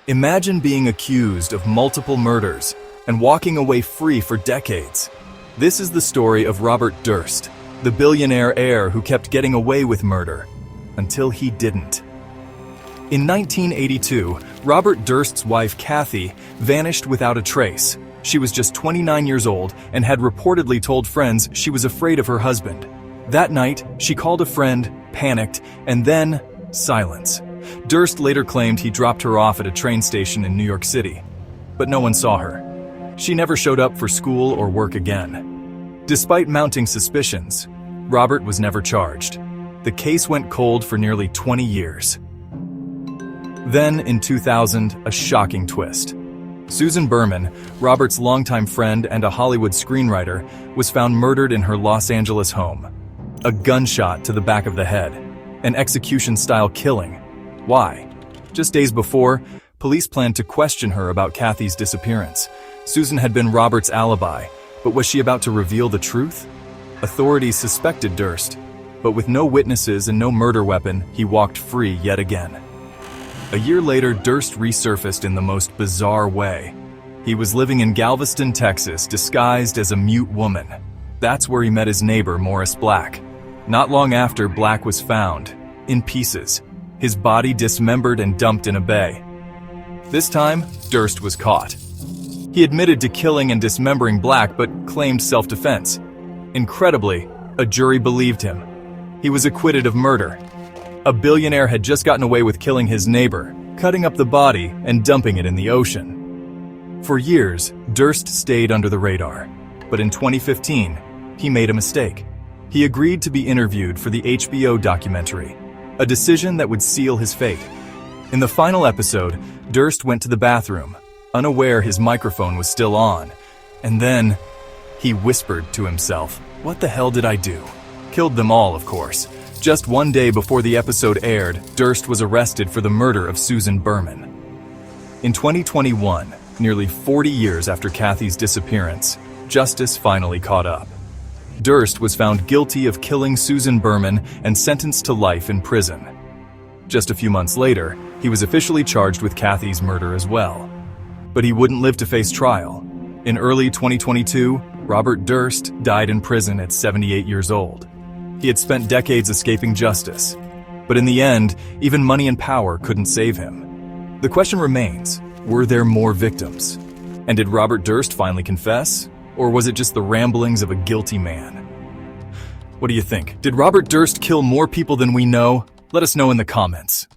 Imagine being accused of multiple murders and walking away free for decades. This is the story of Robert Durst, the billionaire heir who kept getting away with murder until he didn't. In 1982, Robert Durst's wife Kathy vanished without a trace. She was just 29 years old and had reportedly told friends she was afraid of her husband. That night, she called a friend, panicked, and then silence. Durst later claimed he dropped her off at a train station in New York City, but no one saw her. She never showed up for school or work again. Despite mounting suspicions, Robert was never charged. The case went cold for nearly 20 years. Then, in 2000, a shocking twist. Susan Berman, Robert's longtime friend and a Hollywood screenwriter, was found murdered in her Los Angeles home. A gunshot to the back of the head. An execution-style killing. Why? Just days before, police planned to question her about Kathy's disappearance. Susan had been Robert's alibi, but was she about to reveal the truth? Authorities suspected Durst, but with no witnesses and no murder weapon, he walked free yet again. A year later, Durst resurfaced in the most bizarre way. He was living in Galveston, Texas, disguised as a mute woman. That's where he met his neighbor, Morris Black. Not long after, Black was found, in pieces, his body dismembered and dumped in a bay. This time, Durst was caught. He admitted to killing and dismembering Black, but claimed self-defense. Incredibly, a jury believed him. He was acquitted of murder. A billionaire had just gotten away with killing his neighbor, cutting up the body and dumping it in the ocean. For years, Durst stayed under the radar. But in 2015, he made a mistake. He agreed to be interviewed for the HBO documentary, a decision that would seal his fate. In the final episode, Durst went to the bathroom, unaware his microphone was still on, and then he whispered to himself, "What the hell did I do?" Killed them all, of course. Just one day before the episode aired, Durst was arrested for the murder of Susan Berman. In 2021, nearly 40 years after Kathy's disappearance, justice finally caught up. Durst was found guilty of killing Susan Berman and sentenced to life in prison. Just a few months later, he was officially charged with Kathy's murder as well. But he wouldn't live to face trial. In early 2022, Robert Durst died in prison at 78 years old. He had spent decades escaping justice. But in the end, even money and power couldn't save him. The question remains, were there more victims? And did Robert Durst finally confess? Or was it just the ramblings of a guilty man? What do you think? Did Robert Durst kill more people than we know? Let us know in the comments.